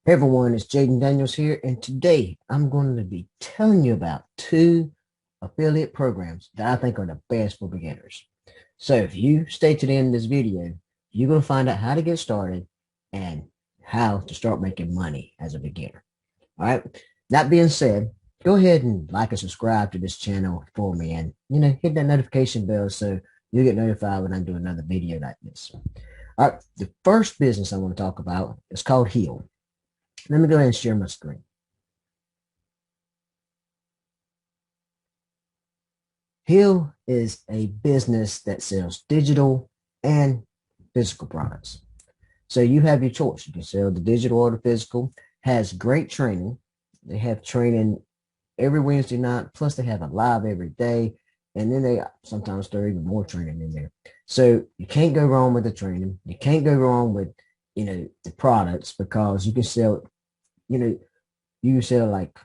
Hey everyone, it's Jaden Daniels here, and today I'm going to be telling you about two affiliate programs that I think are the best for beginners. So if you stay to the end of this video, you're going to find out how to get started and how to start making money as a beginner. All right. That being said, go ahead and like and subscribe to this channel for me, and hit that notification bell so you get notified when I do another video like this. All right. The first business I want to talk about is called Heal. Let me go ahead and share my screen. Heal is a business that sells digital and physical products. So you have your choice. You can sell the digital or the physical. Has great training. They have training every Wednesday night, plus they have a live every day. And then they sometimes throw even more training in there. So you can't go wrong with the training. You can't go wrong with, the products, because you can sell, you can sell like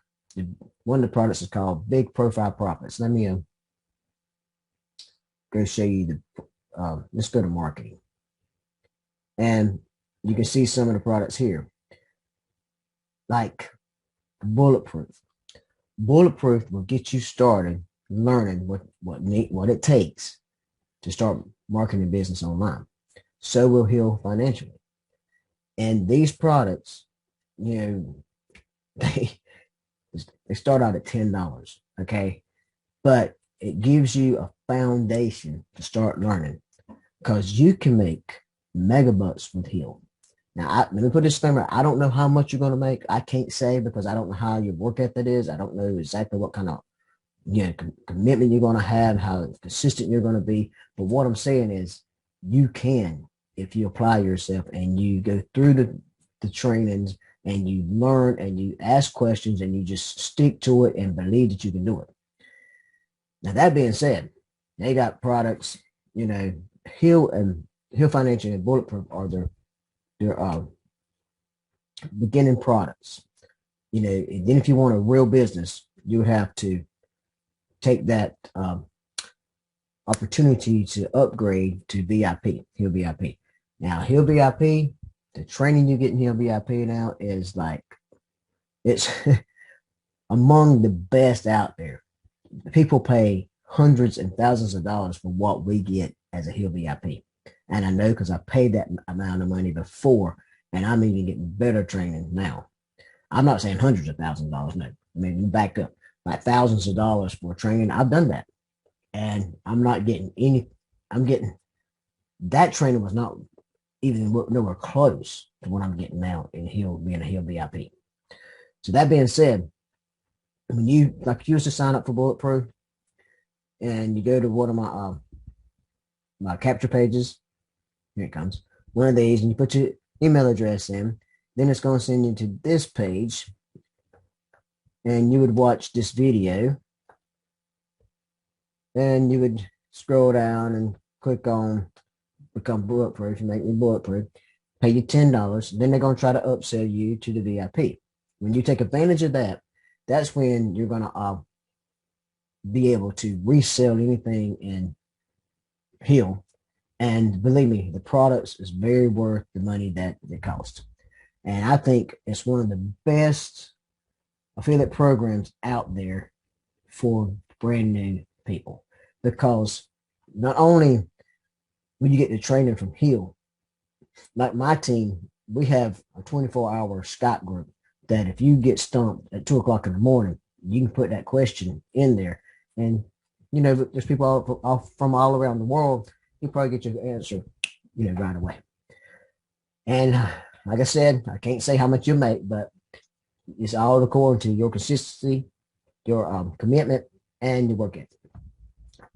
one of the products is called Big Profile Profits. Let me go show you let's go to marketing. And you can see some of the products here, like Bulletproof. Bulletproof will get you started learning what it takes to start marketing business online. So will Heal financially. And these products, you know, they they start out at $10, okay? But it gives you a foundation to start learning, because you can make megabucks with Heal. Now, let me put a disclaimer. I don't know how much you're going to make. I can't say, because I don't know how your work ethic is. I don't know exactly what kind of commitment you're going to have, how consistent you're going to be. But what I'm saying is you can, if you apply yourself and you go through the trainings and you learn and you ask questions and you just stick to it and believe that you can do it. Now, that being said, they got products, Heal and Heal Financial and Bulletproof are their beginning products. And then if you want a real business, you have to take that opportunity to upgrade to VIP, Heal VIP. Now, Heal VIP, the training you get in Heal VIP now is like, it's among the best out there. People pay hundreds and thousands of dollars for what we get as a Heal VIP. And I know, because I paid that amount of money before, and I'm even getting better training now. I'm not saying hundreds of thousands of dollars. No, I mean, back up, like thousands of dollars for training. I've done that. And I'm not getting I'm getting, that training was not even nowhere close to what I'm getting now in Heal, being a Heal VIP. So that being said, when you used to sign up for Bulletproof, and you go to one of my capture pages, here it comes, one of these, and you put your email address in, then it's going to send you to this page, and you would watch this video, and you would scroll down and click on Become Bulletproof and make me bulletproof, pay you $10. Then they're going to try to upsell you to the VIP. When you take advantage of that, that's when you're going to be able to resell anything in Heal. And believe me, the products is very worth the money that it costs. And I think it's one of the best affiliate programs out there for brand new people, because not only will you get the training from Heal, like my team, we have a 24-hour Skype group that if you get stumped at 2 o'clock in the morning, you can put that question in there. And, there's people from all around the world. You probably get your answer, right away. And like I said, I can't say how much you make, but it's all according to your consistency, your commitment, and your work ethic.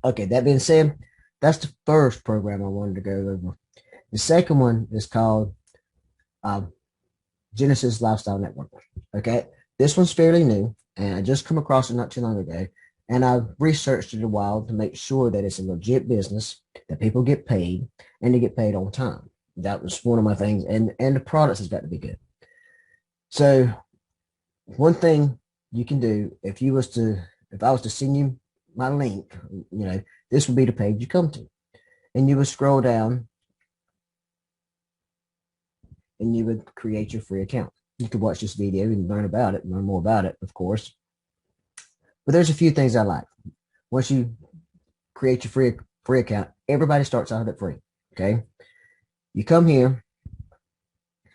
Okay, that being said, that's the first program I wanted to go over. The second one is called Genesis Lifestyle Network. Okay, this one's fairly new, and I just come across it not too long ago. And I've researched it a while to make sure that it's a legit business, that people get paid, and they get paid on time. That was one of my things. And the products has got to be good. So one thing you can do, if I was to send you my link, this would be the page you come to. And you would scroll down and you would create your free account. You can watch this video and learn about it, learn more about it, of course. But there's a few things I like. Once you create your free account, everybody starts out at free. Okay. You come here,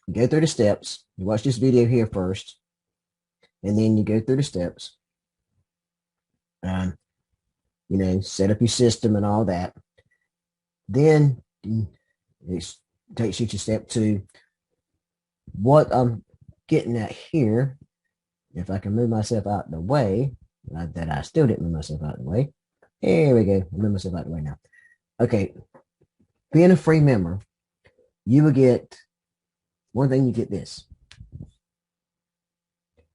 you go through the steps, you watch this video here first, and then you go through the steps. Set up your system and all that. Then it takes you to step 2. What I'm getting at here, if I can move myself out of the way, not that I still didn't move myself out of the way. Here we go. Move myself out of the way now. Okay. Being a free member, you will get one thing. You get this.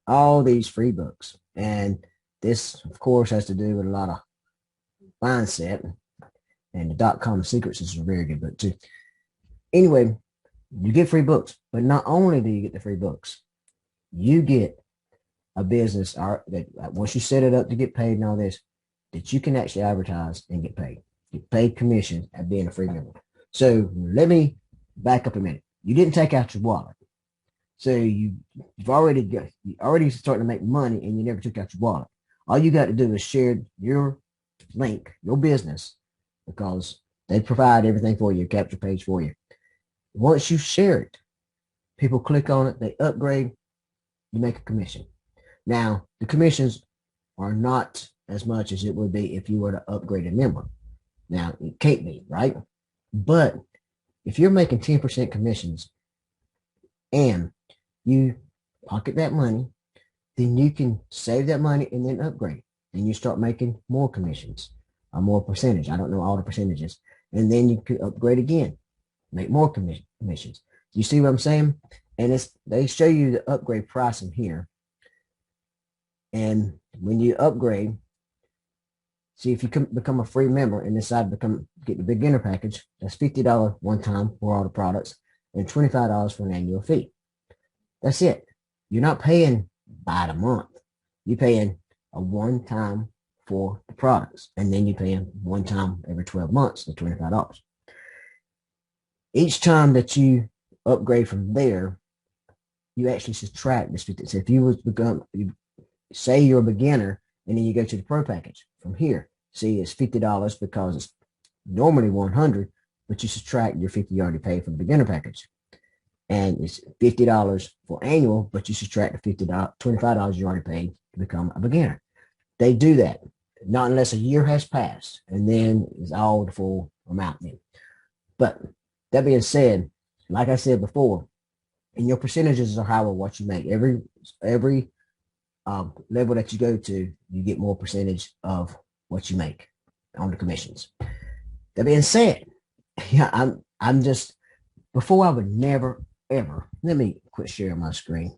All these free books. And this, of course, has to do with a lot of mindset. And the .com Secrets is a very good book, too. Anyway, you get free books. But not only do you get the free books, you get a business that once you set it up to get paid and all this, that you can actually advertise and get paid. Get paid commission at being a free member. So let me back up a minute. You didn't take out your wallet. So you've already starting to make money and you never took out your wallet. All you got to do is share your link, your business, because they provide everything for you, capture page for you. Once you share it, people click on it, they upgrade, you make a commission. Now, the commissions are not as much as it would be if you were to upgrade a member. Now, it can't be, right? But if you're making 10% commissions and you pocket that money, then you can save that money and then upgrade. Then you start making more commissions, or more percentage. I don't know all the percentages. And then you could upgrade again, make more commissions. You see what I'm saying? And they show you the upgrade pricing here. And when you upgrade, see if you can become a free member and decide to get the beginner package, that's $50 one time for all the products and $25 for an annual fee. That's it. You're not paying by the month. You're paying a one time for the products. And then you're paying one time every 12 months, the $25. Each time that you upgrade from there, you actually subtract this 50. So if you say you're a beginner and then you go to the pro package from here, see it's $50 because it's normally $100, but you subtract your $50 you already paid for the beginner package. And it's $50 for annual, but you subtract the $25 you already paid to become a beginner. They do that, not unless a year has passed, and then it's all the full amount then. But that being said, like I said before, and your percentages are higher what you make. Every level that you go to, you get more percentage of what you make on the commissions. That being said, yeah, I'm just, before I would never, ever, let me quit sharing my screen.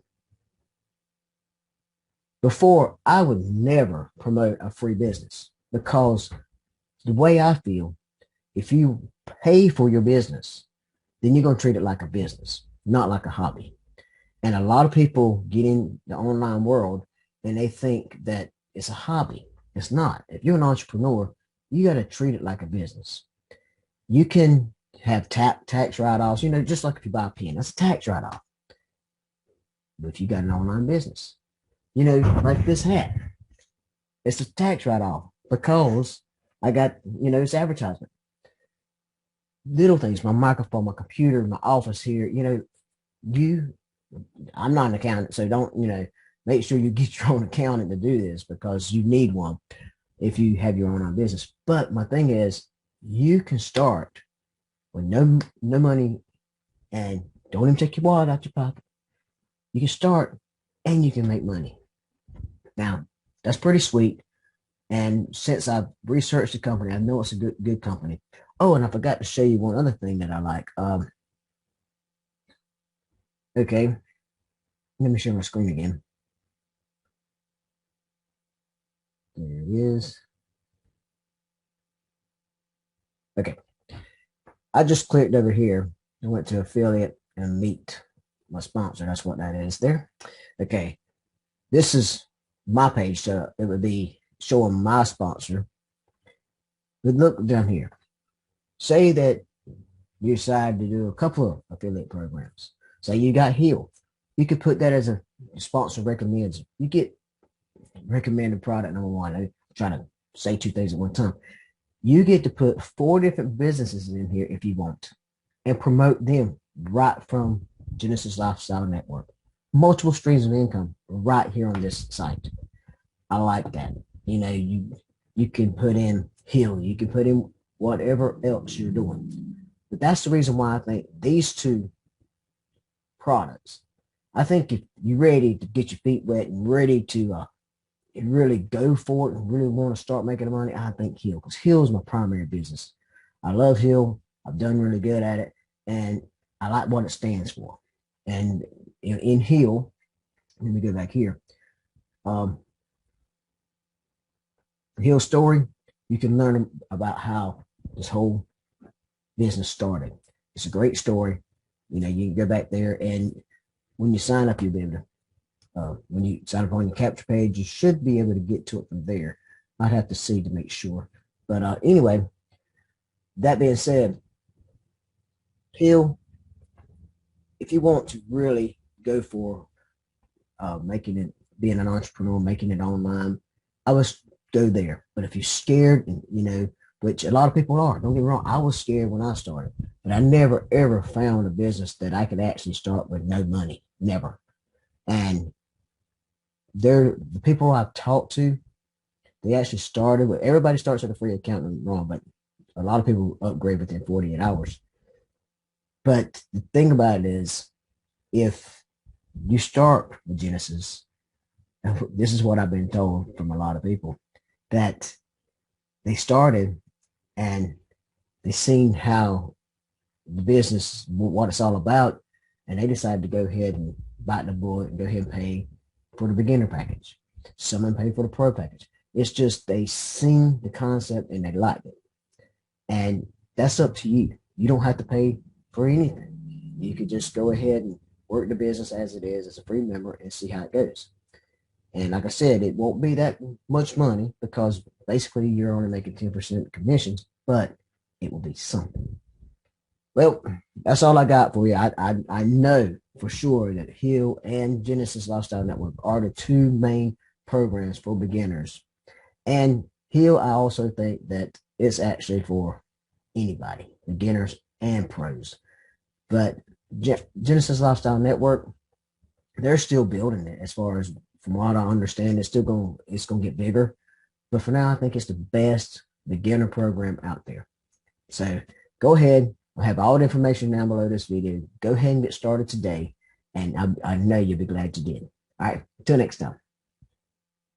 Before, I would never promote a free business because the way I feel, if you pay for your business, then you're going to treat it like a business, not like a hobby. And a lot of people get in the online world and they think that it's a hobby. It's not. If you're an entrepreneur, you got to treat it like a business. You can have tax write-offs, just like if you buy a pen, that's a tax write-off. But if you got an online business, like this hat, it's a tax write-off because I got, it's advertisement. Little things, my microphone, my computer, my office here, I'm not an accountant, so don't, make sure you get your own accountant to do this because you need one if you have your own business. But my thing is, you can start with no money and don't even take your wallet out your pocket. You can start and you can make money. Now, that's pretty sweet. And since I've researched the company, I know it's a good company. Oh, and I forgot to show you one other thing that I like. Okay. Let me share my screen again. There it is. Okay. I just clicked over here and went to affiliate and meet my sponsor. That's what that is there. Okay. This is my page, so it would be showing my sponsor. But look down here. Say that you decide to do a couple of affiliate programs. Say you got Heal. You could put that as a sponsor recommends. You get recommended product number one. I'm trying to say two things at one time. You get to put 4 different businesses in here if you want and promote them right from Genesis Lifestyle Network. Multiple streams of income right here on this site. I like that. You know, you can put in Hill, you can put in whatever else you're doing. But that's the reason why I think these two products, I think if you're ready to get your feet wet and ready to really go for it and really want to start making money, I think Hill, because Hill is my primary business. I love Hill. I've done really good at it, and I like what it stands for. And in Hill, let me go back here. Hill story, you can learn about how this whole business started. It's a great story. You know, you can go back there, and when you sign up, you'll be able to. When you sign up on your capture page, you should be able to get to it from there. I'd have to see to make sure. But anyway, that being said, Hill, if you want to really go for making it, being an entrepreneur, making it online, I would go there. But if you're scared, and you know, which a lot of people are, don't get me wrong, I was scared when I started, but I never ever found a business that I could actually start with no money, never. And the people I've talked to, they actually started with, everybody starts with a free account, and wrong, but a lot of people upgrade within 48 hours. But the thing about it is, if you start with Genesis, this is what I've been told from a lot of people, that they started and they seen how the business, what it's all about, and they decided to go ahead and bite the bullet and go ahead and pay for the beginner package. Some pay for the pro package. It's just they seen the concept and they liked it. And that's up to you. You don't have to pay for anything. You could just go ahead and work the business as it is as a free member and see how it goes. And like I said, it won't be that much money because basically you're only making 10% commissions, but it will be something. Well, that's all I got for you. I know for sure that Hill and Genesis Lifestyle Network are the two main programs for beginners. And Hill, I also think that it's actually for anybody, beginners and pros. But Genesis Lifestyle Network, they're still building it. As far as from what I understand, it's going to get bigger. But for now, I think it's the best beginner program out there. So go ahead. I have all the information down below this video. Go ahead and get started today, and I know you'll be glad you did. All right, until next time.